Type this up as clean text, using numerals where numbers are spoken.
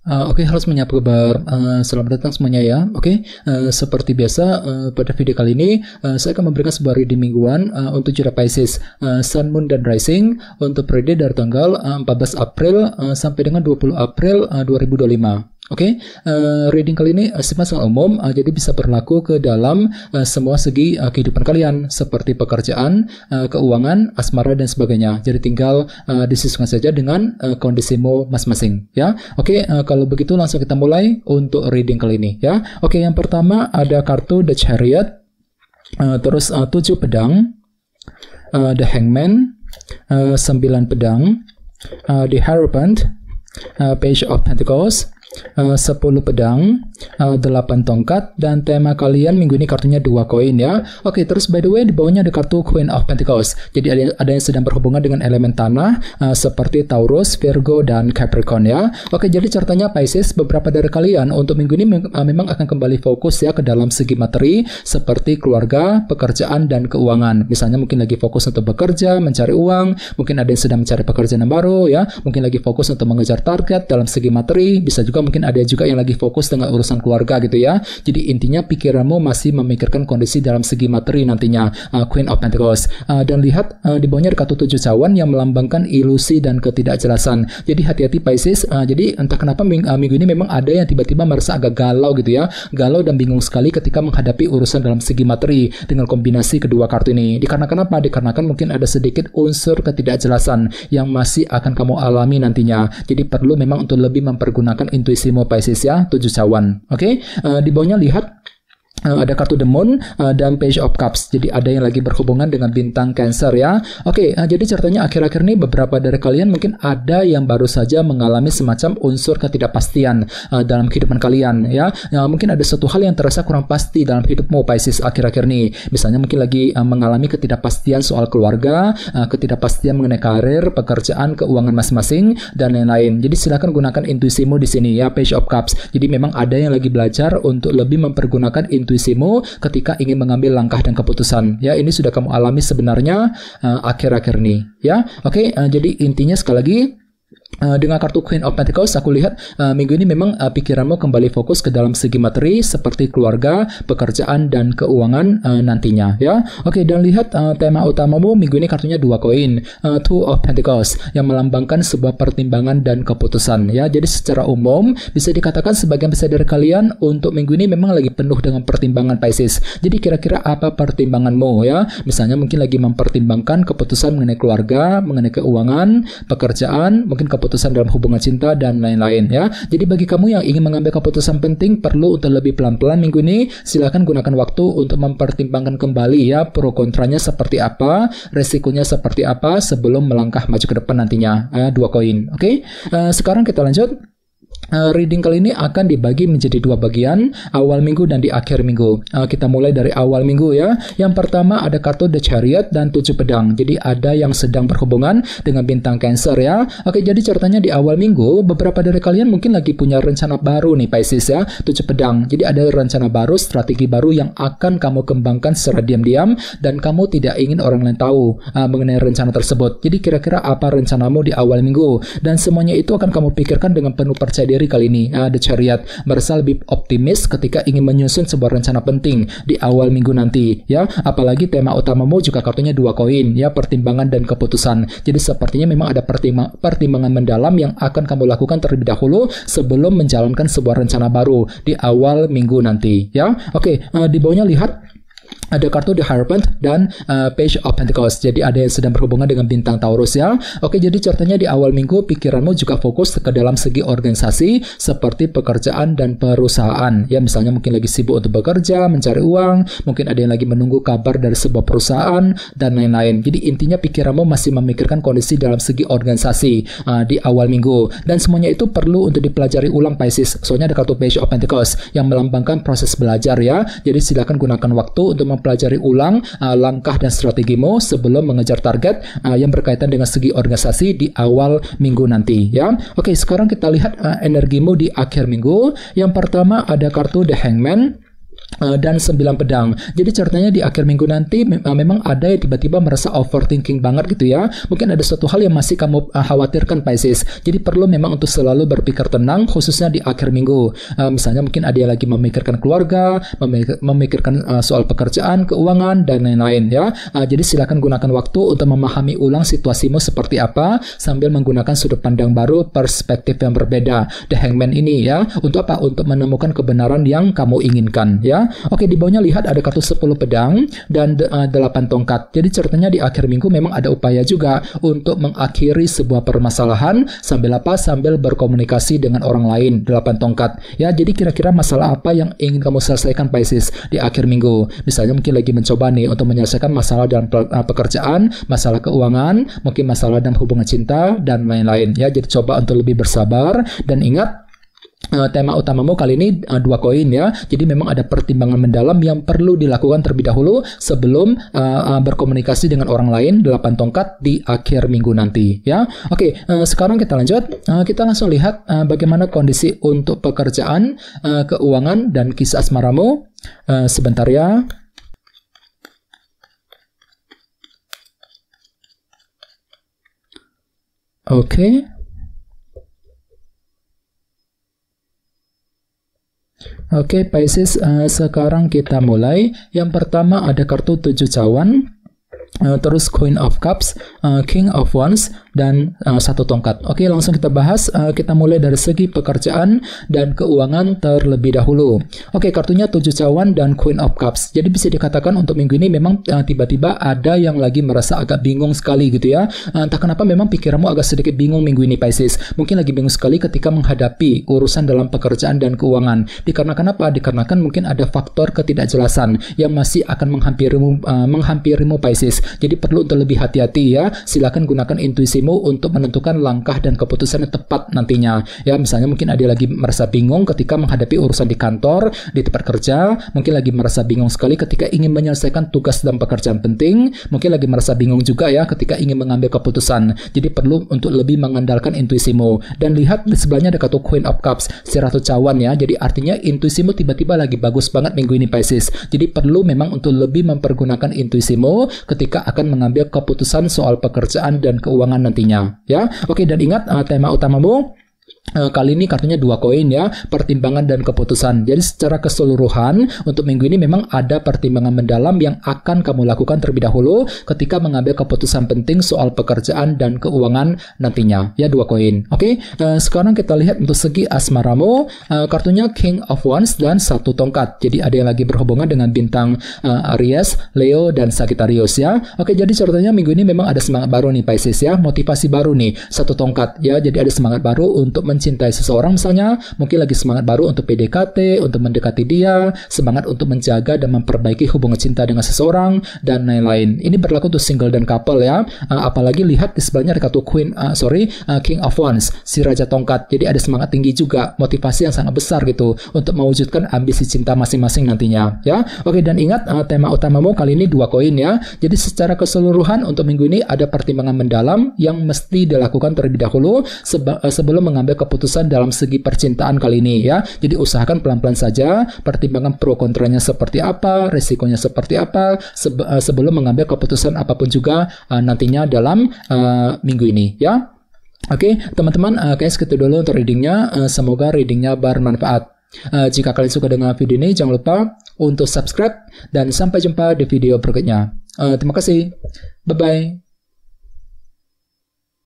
Oke, halo semuanya, apa kabar? Selamat datang semuanya ya. Oke, seperti biasa pada video kali ini saya akan memberikan sebuah reading mingguan untuk zodiak Pisces, Sun, Moon, dan Rising untuk periode dari tanggal 14 April sampai dengan 20 April 2025. Oke, reading kali ini sifatnya sangat umum, jadi bisa berlaku ke dalam semua segi kehidupan kalian, seperti pekerjaan, keuangan, asmara, dan sebagainya. Jadi tinggal disesuaikan saja dengan kondisimu masing-masing, ya. Oke, kalau begitu langsung kita mulai untuk reading kali ini, ya. Oke, yang pertama ada kartu The Chariot, terus 7 pedang, The Hangman, 9 pedang, The Hierophant, Page of Pentacles, 10 pedang, 8 tongkat, dan tema kalian minggu ini kartunya 2 koin ya. Oke, terus by the way di bawahnya ada kartu Queen of Pentacles. Jadi ada yang sedang berhubungan dengan elemen tanah seperti Taurus, Virgo, dan Capricorn ya. Oke, jadi ceritanya Pisces, beberapa dari kalian untuk minggu ini memang akan kembali fokus ya ke dalam segi materi seperti keluarga, pekerjaan, dan keuangan. Misalnya mungkin lagi fokus untuk bekerja, mencari uang, mungkin ada yang sedang mencari pekerjaan yang baru ya, mungkin lagi fokus untuk mengejar target dalam segi materi, bisa juga mungkin ada juga yang lagi fokus dengan urusan keluarga gitu ya. Jadi intinya pikiranmu masih memikirkan kondisi dalam segi materi nantinya, Queen of Pentacles. Dan lihat di bawahnya ada kartu 7 cawan yang melambangkan ilusi dan ketidakjelasan. Jadi hati-hati Pisces. Jadi entah kenapa minggu ini memang ada yang tiba-tiba merasa agak galau gitu ya. Galau dan bingung sekali ketika menghadapi urusan dalam segi materi dengan kombinasi kedua kartu ini. Dikarenakan apa? Dikarenakan mungkin ada sedikit unsur ketidakjelasan yang masih akan kamu alami nantinya. Jadi perlu memang untuk lebih mempergunakan intuisimu Pisces ya, 7 cawan. Oke, di bawahnya lihat ada kartu The Moon dan Page of Cups. Jadi ada yang lagi berhubungan dengan bintang Cancer ya. Oke, jadi ceritanya akhir-akhir ini beberapa dari kalian mungkin ada yang baru saja mengalami semacam unsur ketidakpastian dalam kehidupan kalian ya. Mungkin ada satu hal yang terasa kurang pasti dalam hidupmu Pisces akhir-akhir ini. Misalnya mungkin lagi mengalami ketidakpastian soal keluarga, ketidakpastian mengenai karir, pekerjaan, keuangan masing-masing, dan lain-lain. Jadi silakan gunakan intuisimu di sini ya, Page of Cups. Jadi memang ada yang lagi belajar untuk lebih mempergunakan intuisimu ketika ingin mengambil langkah dan keputusan ya. Ini sudah kamu alami sebenarnya akhir-akhir ini ya. Oke, jadi intinya sekali lagi dengan kartu Queen of Pentacles aku lihat minggu ini memang pikiranmu kembali fokus ke dalam segi materi seperti keluarga, pekerjaan, dan keuangan nantinya ya. Oke, dan lihat tema utamamu minggu ini kartunya 2 koin, Two of Pentacles yang melambangkan sebuah pertimbangan dan keputusan ya. Jadi secara umum bisa dikatakan sebagian besar dari kalian untuk minggu ini memang lagi penuh dengan pertimbangan Pisces. Jadi kira-kira apa pertimbanganmu ya? Misalnya mungkin lagi mempertimbangkan keputusan mengenai keluarga, mengenai keuangan, pekerjaan, mungkin keputusan dalam hubungan cinta, dan lain-lain ya. Jadi bagi kamu yang ingin mengambil keputusan penting perlu untuk lebih pelan-pelan minggu ini, silakan gunakan waktu untuk mempertimbangkan kembali ya pro kontranya seperti apa, resikonya seperti apa sebelum melangkah maju ke depan nantinya. 2 koin. Oke. Sekarang kita lanjut. Reading kali ini akan dibagi menjadi 2 bagian, awal minggu dan di akhir minggu. Kita mulai dari awal minggu ya. Yang pertama ada kartu The Chariot dan 7 pedang. Jadi ada yang sedang berhubungan dengan bintang Cancer ya. Oke, jadi ceritanya di awal minggu beberapa dari kalian mungkin lagi punya rencana baru nih Pisces ya, 7 pedang. Jadi ada rencana baru, strategi baru yang akan kamu kembangkan secara diam-diam dan kamu tidak ingin orang lain tahu mengenai rencana tersebut. Jadi kira-kira apa rencanamu di awal minggu? Dan semuanya itu akan kamu pikirkan dengan penuh percaya diri kali ini. The Chariot merasa lebih optimis ketika ingin menyusun sebuah rencana penting di awal minggu nanti ya. Apalagi tema utamamu juga kartunya 2 koin ya, pertimbangan dan keputusan. Jadi sepertinya memang ada pertimbangan mendalam yang akan kamu lakukan terlebih dahulu sebelum menjalankan sebuah rencana baru di awal minggu nanti ya. Oke, di bawahnya lihat ada kartu The Hierophant dan Page of Pentacles. Jadi ada yang sedang berhubungan dengan bintang Taurus ya. Oke, jadi ceritanya di awal minggu pikiranmu juga fokus ke dalam segi organisasi seperti pekerjaan dan perusahaan. Ya, misalnya mungkin lagi sibuk untuk bekerja, mencari uang, mungkin ada yang lagi menunggu kabar dari sebuah perusahaan dan lain-lain. Jadi intinya pikiranmu masih memikirkan kondisi dalam segi organisasi di awal minggu. Dan semuanya itu perlu untuk dipelajari ulang Pisces. Soalnya ada kartu Page of Pentacles yang melambangkan proses belajar ya. Jadi silakan gunakan waktu untuk mempelajari ulang langkah dan strategimu sebelum mengejar target yang berkaitan dengan segi organisasi di awal minggu nanti ya. Oke, sekarang kita lihat energimu di akhir minggu. Yang pertama ada kartu The Hangman, dan 9 pedang. Jadi ceritanya di akhir minggu nanti memang ada yang tiba-tiba merasa overthinking banget gitu ya. Mungkin ada suatu hal yang masih kamu khawatirkan Pisces. Jadi perlu memang untuk selalu berpikir tenang khususnya di akhir minggu. Misalnya mungkin ada yang lagi memikirkan keluarga, memikirkan soal pekerjaan, keuangan dan lain-lain ya. Jadi silakan gunakan waktu untuk memahami ulang situasimu seperti apa sambil menggunakan sudut pandang baru, perspektif yang berbeda. The Hangman ini ya, untuk apa? Untuk menemukan kebenaran yang kamu inginkan ya. Oke, di bawahnya lihat ada kartu 10 pedang dan 8 tongkat. Jadi ceritanya di akhir minggu memang ada upaya juga untuk mengakhiri sebuah permasalahan sambil apa? Sambil berkomunikasi dengan orang lain. 8 tongkat. Ya, jadi kira-kira masalah apa yang ingin kamu selesaikan Pisces di akhir minggu? Misalnya mungkin lagi mencoba nih untuk menyelesaikan masalah dalam pekerjaan, masalah keuangan, mungkin masalah dalam hubungan cinta dan lain-lain. Ya, jadi coba untuk lebih bersabar dan ingat tema utamamu kali ini 2 koin ya. Jadi memang ada pertimbangan mendalam yang perlu dilakukan terlebih dahulu sebelum berkomunikasi dengan orang lain. 8 tongkat di akhir minggu nanti ya. Oke, sekarang kita lanjut. Kita langsung lihat bagaimana kondisi untuk pekerjaan, keuangan dan kisah asmaramu. Sebentar ya. Oke. Oke, Pisces, sekarang kita mulai. Yang pertama ada kartu 7 cawan, terus Queen of Cups, King of Wands, dan 1 tongkat. Oke, langsung kita bahas. Kita mulai dari segi pekerjaan dan keuangan terlebih dahulu. Oke, kartunya 7 cawan dan Queen of Cups. Jadi bisa dikatakan untuk minggu ini memang tiba-tiba ada yang lagi merasa agak bingung sekali gitu ya. Entah kenapa memang pikiranmu agak sedikit bingung minggu ini Pisces. Mungkin lagi bingung sekali ketika menghadapi urusan dalam pekerjaan dan keuangan. Dikarenakan apa? Dikarenakan mungkin ada faktor ketidakjelasan yang masih akan menghampirimu Pisces. Jadi perlu untuk lebih hati-hati ya. Silakan gunakan intuisimu untuk menentukan langkah dan keputusan yang tepat nantinya. Ya, misalnya mungkin ada lagi merasa bingung ketika menghadapi urusan di kantor, di tempat kerja, mungkin lagi merasa bingung sekali ketika ingin menyelesaikan tugas dan pekerjaan penting, mungkin lagi merasa bingung juga ya ketika ingin mengambil keputusan. Jadi perlu untuk lebih mengandalkan intuisimu. Dan lihat di sebelahnya ada kartu Queen of Cups, si Ratu Cawan ya. Jadi artinya intuisimu tiba-tiba lagi bagus banget minggu ini Pisces. Jadi perlu memang untuk lebih mempergunakan intuisimu ketika akan mengambil keputusan soal pekerjaan dan keuangan nantinya ya. Oke, dan ingat tema utamamu kali ini kartunya 2 koin ya, pertimbangan dan keputusan. Jadi secara keseluruhan untuk minggu ini memang ada pertimbangan mendalam yang akan kamu lakukan terlebih dahulu ketika mengambil keputusan penting soal pekerjaan dan keuangan nantinya ya. 2 koin. Oke, sekarang kita lihat untuk segi asmaramu. Kartunya King of Wands dan 1 tongkat. Jadi ada yang lagi berhubungan dengan bintang Aries, Leo dan Sagittarius ya. Oke, jadi ceritanya minggu ini memang ada semangat baru nih Pisces ya, motivasi baru nih, 1 tongkat ya. Jadi ada semangat baru untuk mencintai seseorang misalnya, mungkin lagi semangat baru untuk PDKT, untuk mendekati dia, semangat untuk menjaga dan memperbaiki hubungan cinta dengan seseorang dan lain-lain. Ini berlaku untuk single dan couple ya. Apalagi lihat di sebelahnya ada kartu King of Wands, si Raja Tongkat. Jadi ada semangat tinggi juga, motivasi yang sangat besar gitu untuk mewujudkan ambisi cinta masing-masing nantinya ya. Oke, dan ingat tema utamamu kali ini 2 koin ya. Jadi secara keseluruhan untuk minggu ini ada pertimbangan mendalam yang mesti dilakukan terlebih dahulu sebelum mengambil keputusan dalam segi percintaan kali ini ya. Jadi usahakan pelan-pelan saja, pertimbangan pro kontranya seperti apa, resikonya seperti apa sebelum mengambil keputusan apapun juga nantinya dalam minggu ini ya. Oke, teman-teman, guys, gitu dulu untuk readingnya. Semoga readingnya bermanfaat. Jika kalian suka dengan video ini, jangan lupa untuk subscribe dan sampai jumpa di video berikutnya. Terima kasih. Bye-bye.